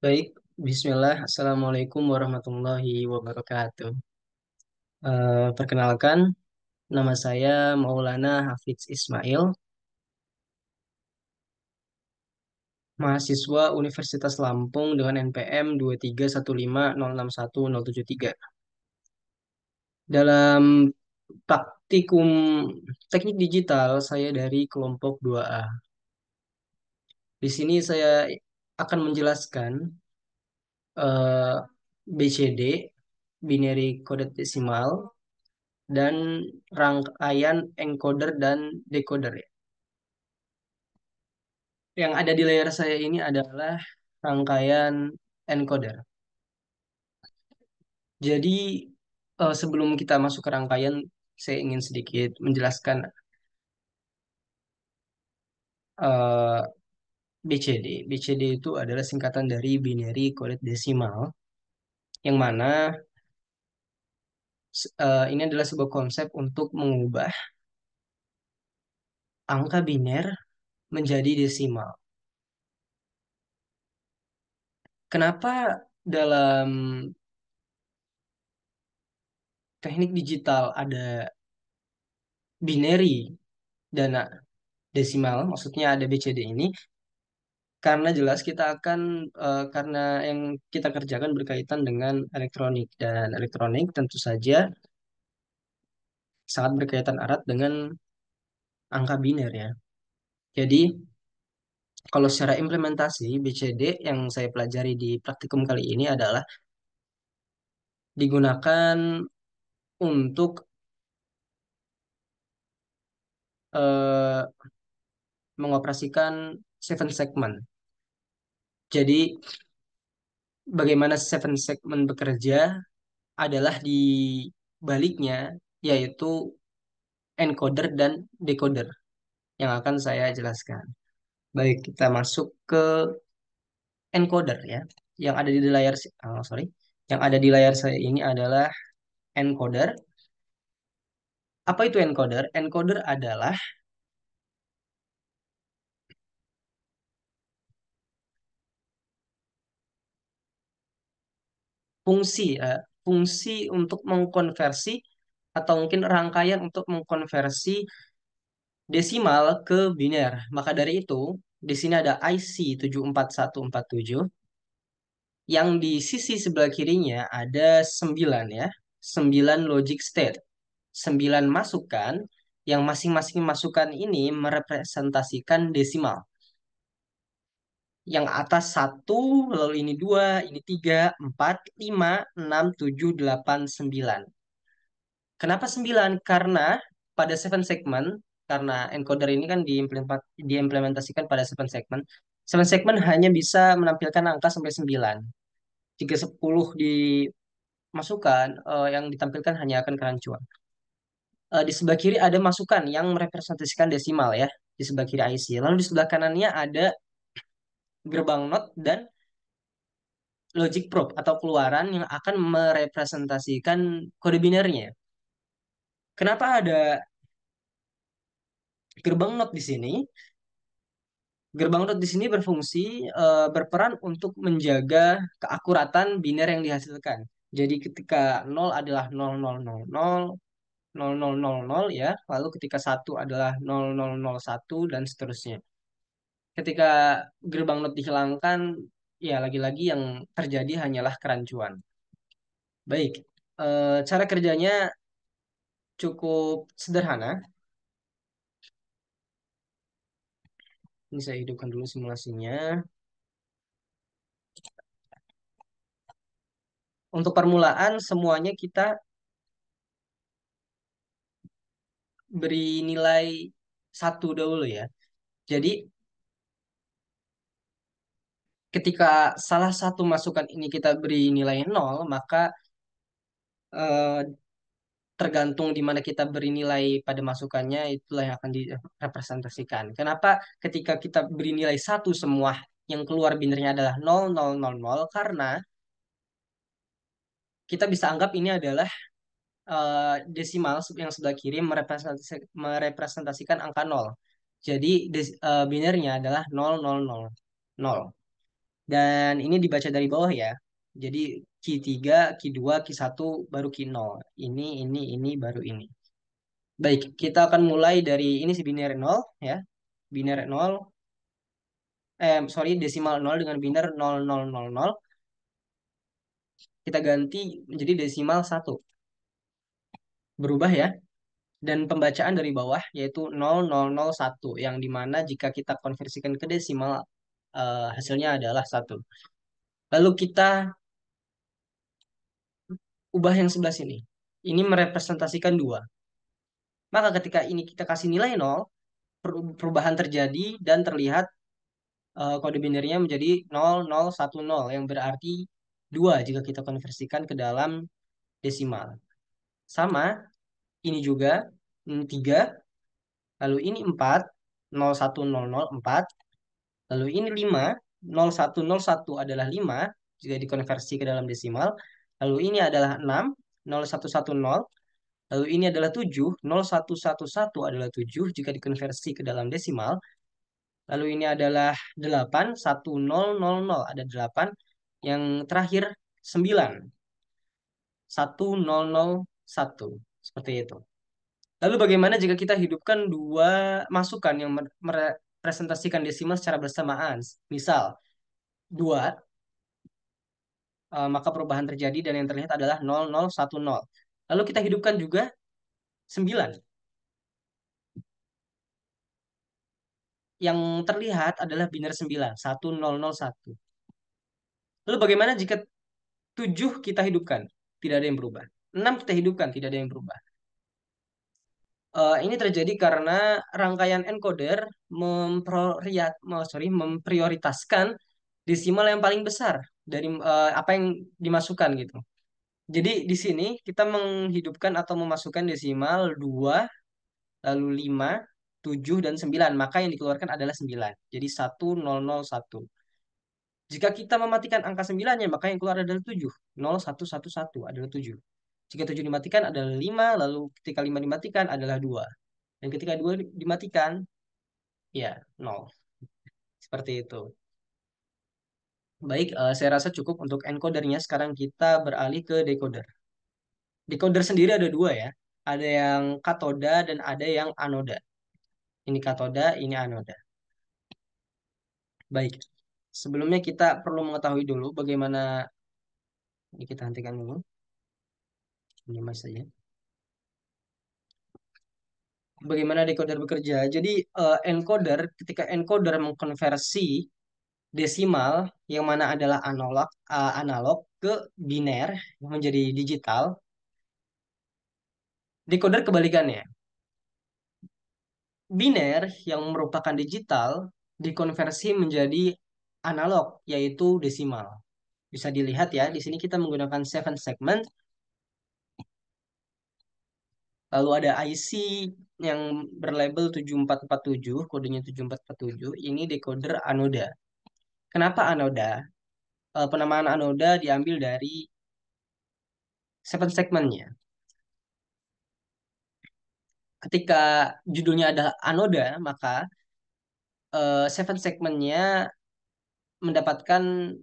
Baik, Bismillah. Assalamualaikum warahmatullahi wabarakatuh. Perkenalkan, nama saya Maulana Hafidz Ismail, mahasiswa Universitas Lampung dengan NPM 231506173. Dalam praktikum teknik digital, saya dari kelompok 2A. Di sini saya akan menjelaskan eh, BCD, Binary Coded Decimal, dan rangkaian encoder dan decoder ya. Yang ada di layar saya ini adalah rangkaian encoder. Jadi sebelum kita masuk ke rangkaian, saya ingin sedikit menjelaskan eh, BCD. BCD itu adalah singkatan dari Binary Coded Decimal, yang mana ini adalah sebuah konsep untuk mengubah angka biner menjadi desimal. Kenapa dalam teknik digital ada binary dan desimal, maksudnya ada BCD ini, karena jelas kita akan, karena yang kita kerjakan berkaitan dengan elektronik, dan elektronik tentu saja sangat berkaitan erat dengan angka biner ya. Jadi, kalau secara implementasi, BCD yang saya pelajari di praktikum kali ini adalah digunakan untuk eh, mengoperasikan seven segment. Jadi, bagaimana seven segment bekerja adalah di baliknya, yaitu encoder dan decoder yang akan saya jelaskan. Baik, kita masuk ke encoder ya. Yang ada di layar, sorry, yang ada di layar saya ini adalah encoder. Apa itu encoder? Encoder adalah fungsi untuk mengkonversi atau mungkin rangkaian untuk mengkonversi desimal ke biner. Maka dari itu, di sini ada IC 74147 yang di sisi sebelah kirinya ada 9 ya. 9 logic state. 9 masukan yang masing-masing masukan ini merepresentasikan desimal. Yang atas satu, lalu ini dua, ini tiga, empat, lima, enam, tujuh, delapan, sembilan. Kenapa sembilan? Karena pada seven segment, karena encoder ini kan diimplementasikan pada seven segment. Seven segment hanya bisa menampilkan angka sampai 9. Jika 10 dimasukkan, yang ditampilkan hanya akan kerancuan. Di sebelah kiri ada masukan yang merepresentasikan desimal ya, di sebelah kiri IC. Lalu di sebelah kanannya ada gerbang not dan logic probe atau keluaran yang akan merepresentasikan kode binernya. Kenapa ada gerbang not di sini? Gerbang not di sini berperan untuk menjaga keakuratan biner yang dihasilkan. Jadi ketika nol adalah nol nol nol nol nol nol nol nol ya, lalu ketika satu adalah nol nol nol satu dan seterusnya. Ketika gerbang not dihilangkan, ya lagi-lagi yang terjadi hanyalah kerancuan. Baik, cara kerjanya cukup sederhana. Ini saya hidupkan dulu simulasinya. Untuk permulaan, semuanya kita beri nilai satu dahulu ya. Jadi, ketika salah satu masukan ini kita beri nilai nol, maka eh, tergantung di mana kita beri nilai pada masukannya, itulah yang akan direpresentasikan. Kenapa ketika kita beri nilai satu semua yang keluar binernya adalah nol nol nol nol? Karena kita bisa anggap ini adalah desimal yang sebelah kiri merepresentasikan angka nol. Jadi binernya adalah nol nol nol nol. Dan ini dibaca dari bawah ya. Jadi key 3, key 2, key 1, baru key 0. Ini, baru ini. Baik, kita akan mulai dari ini si biner 0 ya. Biner 0, sorry, desimal 0 dengan biner 0000. Kita ganti menjadi desimal 1. Berubah ya. Dan pembacaan dari bawah yaitu 0001 yang dimana jika kita konversikan ke desimal hasilnya adalah 1. Lalu kita ubah yang sebelah sini. Ini merepresentasikan 2. Maka ketika ini kita kasih nilai 0, perubahan terjadi dan terlihat kode binarnya menjadi 0010 yang berarti 2 jika kita konversikan ke dalam desimal. Sama, ini juga 3, lalu ini 4, 01004, lalu ini 5, 0101 adalah 5 jika dikonversi ke dalam desimal, lalu ini adalah 6, 0110, lalu ini adalah 7, 0111 adalah 7 jika dikonversi ke dalam desimal. Lalu ini adalah 8, 1000, ada 8. Yang terakhir 9, 1001. Seperti itu. Lalu bagaimana jika kita hidupkan dua masukan yang merepresentasikan desimal secara bersamaan? Misal 2, maka perubahan terjadi dan yang terlihat adalah 0010. Lalu kita hidupkan juga 9. Yang terlihat adalah biner 9, 1001. Lalu bagaimana jika 7 kita hidupkan? Tidak ada yang berubah. 6 kita hidupkan, tidak ada yang berubah. Ini terjadi karena rangkaian encoder memprioritaskan desimal yang paling besar dari apa yang dimasukkan gitu. Jadi di sini kita menghidupkan atau memasukkan desimal 2, lalu 5, 7, dan 9. Maka yang dikeluarkan adalah 9. Jadi 1001. Jika kita mematikan angka 9-nya, maka yang keluar adalah 7. 0111 adalah 7. Jika 7 dimatikan adalah 5, lalu ketika 5 dimatikan adalah 2. Dan ketika 2 dimatikan, ya 0. Seperti itu. Baik, saya rasa cukup untuk encodernya. Sekarang kita beralih ke decoder. Decoder sendiri ada dua ya. Ada yang katoda dan ada yang anoda. Ini katoda, ini anoda. Baik, sebelumnya kita perlu mengetahui dulu bagaimana, ini kita hentikan dulu. Ini mas saja. Bagaimana decoder bekerja. Jadi encoder, ketika encoder mengkonversi desimal yang mana adalah analog ke biner menjadi digital, decoder kebalikannya. Biner yang merupakan digital dikonversi menjadi analog yaitu desimal. Bisa dilihat ya, di sini kita menggunakan 7 segment. Lalu ada IC yang berlabel 7447, kodenya 7447. Ini decoder anoda. Kenapa anoda? Penamaan anoda diambil dari 7 segmentnya. Ketika judulnya adalah anoda, maka 7 segmentnya mendapatkan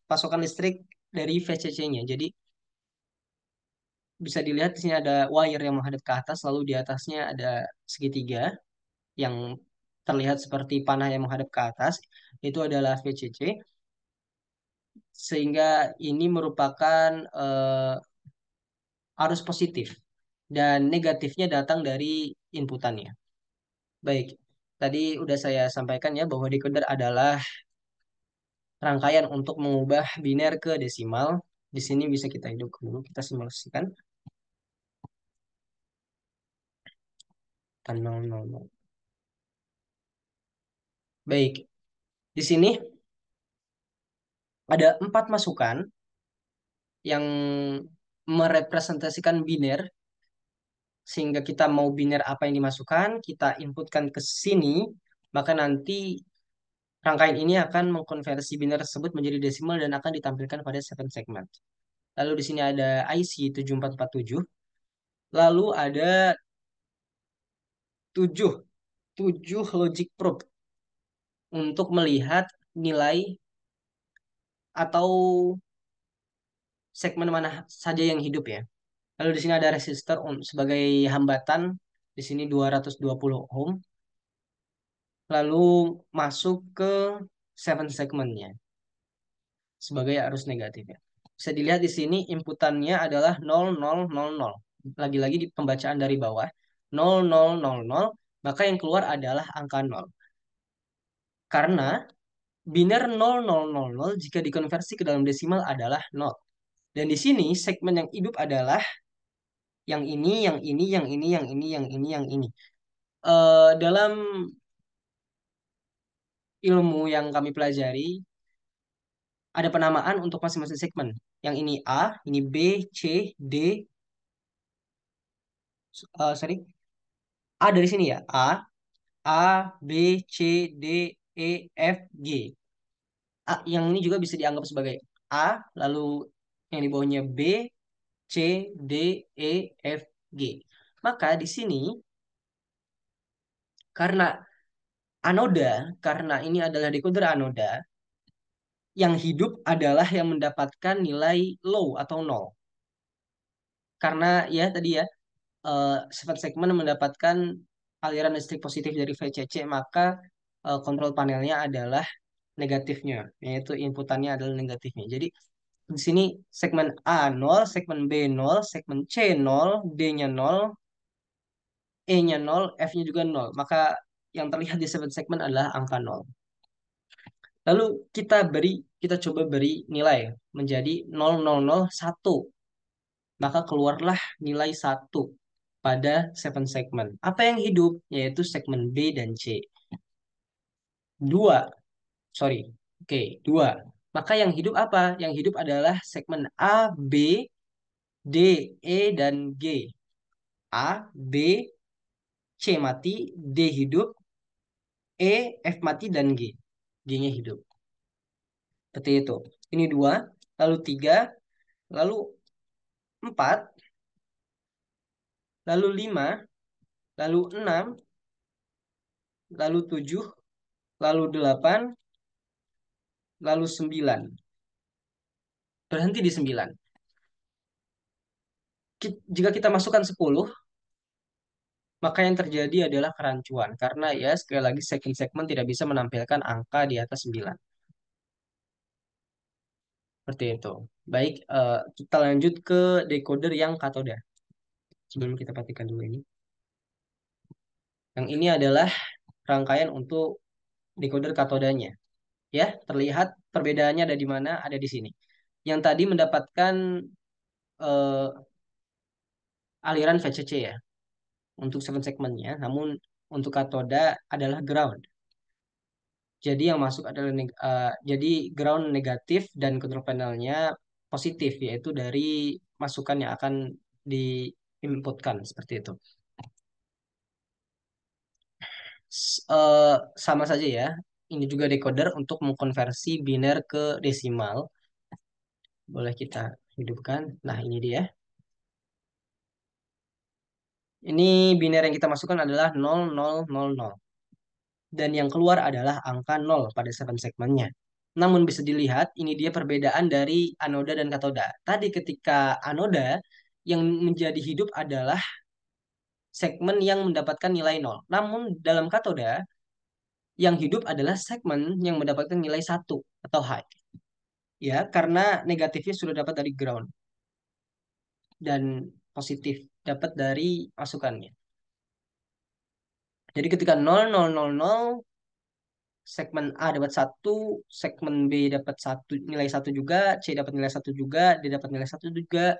pasokan listrik dari VCC-nya. Jadi bisa dilihat di sini ada wire yang menghadap ke atas, lalu di atasnya ada segitiga yang terlihat seperti panah yang menghadap ke atas. Itu adalah VCC. Sehingga ini merupakan arus positif dan negatifnya datang dari inputannya. Baik, tadi udah saya sampaikan ya bahwa decoder adalah rangkaian untuk mengubah biner ke desimal. Di sini bisa kita hidup dulu, kita simulasikan. 000. Baik, di sini ada 4 masukan yang merepresentasikan biner, sehingga kita mau biner apa yang dimasukkan, kita inputkan ke sini, maka nanti rangkaian ini akan mengkonversi biner tersebut menjadi desimal dan akan ditampilkan pada 7 segment. Lalu di sini ada IC 7447. Lalu ada 7 logic probe untuk melihat nilai atau segmen mana saja yang hidup ya. Lalu di sini ada resistor sebagai hambatan. Di sini 220 ohm. Lalu masuk ke seven segmentnya sebagai arus negatif ya. Bisa dilihat di sini inputannya adalah 0000. Lagi-lagi di pembacaan dari bawah 0000, maka yang keluar adalah angka 0. Karena biner 0000 jika dikonversi ke dalam desimal adalah 0. Dan di sini segmen yang hidup adalah yang ini, yang ini, yang ini, yang ini, yang ini, yang ini. Dalam ilmu yang kami pelajari, ada penamaan untuk masing-masing segmen. Yang ini A, ini B, C, D, sorry, A dari sini ya. A, B, C, D, E, F, G. Yang ini juga bisa dianggap sebagai A, lalu yang di bawahnya B, C, D, E, F, G. Maka di sini karena anoda, karena ini adalah decoder anoda, yang hidup adalah yang mendapatkan nilai low atau nol. Karena ya tadi ya, sifat segmen mendapatkan aliran listrik positif dari VCC, maka kontrol panelnya adalah negatifnya, yaitu inputannya adalah negatifnya. Jadi di sini segmen A 0, segmen B 0, segmen C 0, D-nya 0, E-nya 0, F-nya juga 0. Maka yang terlihat di segmen adalah angka 0. Lalu kita coba beri nilai menjadi 0001. Maka keluarlah nilai 1 pada seven segment. Apa yang hidup? Yaitu segmen B dan C. Dua, sorry. Oke, dua. Maka yang hidup apa? Yang hidup adalah segmen A, B, D, E, dan G. A, B, C mati, D hidup, E, F mati, dan G. G-nya hidup. Seperti itu. Ini dua, lalu tiga, lalu empat, lalu lima, lalu enam, lalu tujuh, lalu delapan, lalu sembilan. Berhenti di sembilan. Jika kita masukkan 10, maka yang terjadi adalah kerancuan. Karena ya sekali lagi second segment tidak bisa menampilkan angka di atas 9. Seperti itu. Baik, kita lanjut ke decoder yang katoda. Sebelum kita patikan dulu ini. Yang ini adalah rangkaian untuk decoder katodanya. Ya, terlihat perbedaannya ada di mana? Ada di sini. Yang tadi mendapatkan eh, aliran VCC ya untuk seven segmentnya, namun untuk katoda adalah ground. Jadi yang masuk adalah jadi ground negatif dan control panelnya positif, yaitu dari masukan yang akan diinputkan seperti itu. Sama saja ya. Ini juga decoder untuk mengkonversi biner ke desimal. Boleh kita hidupkan. Nah, ini dia. Ini biner yang kita masukkan adalah 0000. Dan yang keluar adalah angka 0 pada seven segmentnya. Namun bisa dilihat, ini dia perbedaan dari anoda dan katoda. Tadi ketika anoda, yang menjadi hidup adalah segmen yang mendapatkan nilai 0. Namun dalam katoda, yang hidup adalah segmen yang mendapatkan nilai 1 atau high. Ya, karena negatifnya sudah dapat dari ground dan positif dapat dari masukannya. Jadi ketika 0000, segmen A dapat satu, segmen B dapat satu nilai satu juga, C dapat nilai satu juga, D dapat nilai satu juga,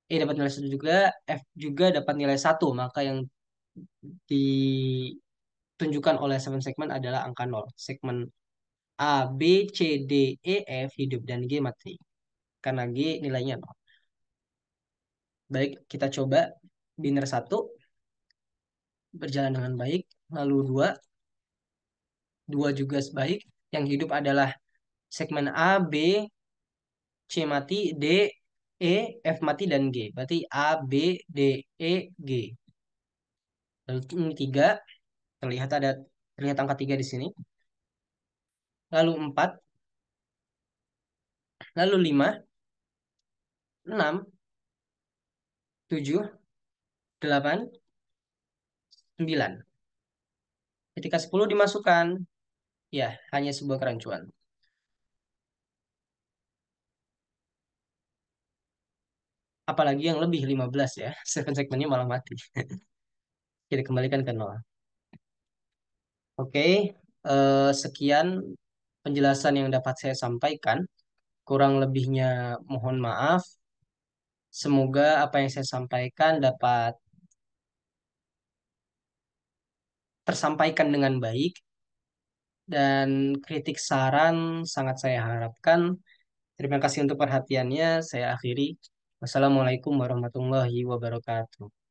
E dapat nilai satu juga, F juga dapat nilai satu. Maka yang ditunjukkan oleh seven segmen adalah angka nol. Segmen A, B, C, D, E, F hidup dan G mati. Karena G nilainya nol. Baik, kita coba biner satu berjalan dengan baik. Lalu dua, dua juga baik. Yang hidup adalah segmen A, B, C mati, D, E, F mati, dan G. Berarti A, B, D, E, G. Lalu ini tiga, terlihat angka tiga di sini. Lalu empat, Lalu 5, 6, 7, 8, 9. Ketika 10 dimasukkan, ya hanya sebuah kerancuan. Apalagi yang lebih 15 ya. Seven segmennya malah mati. Kita kembalikan ke nol. Oke, sekian penjelasan yang dapat saya sampaikan. Kurang lebihnya mohon maaf. Semoga apa yang saya sampaikan dapat tersampaikan dengan baik dan kritik saran sangat saya harapkan. Terima kasih untuk perhatiannya. Saya akhiri. Wassalamualaikum warahmatullahi wabarakatuh.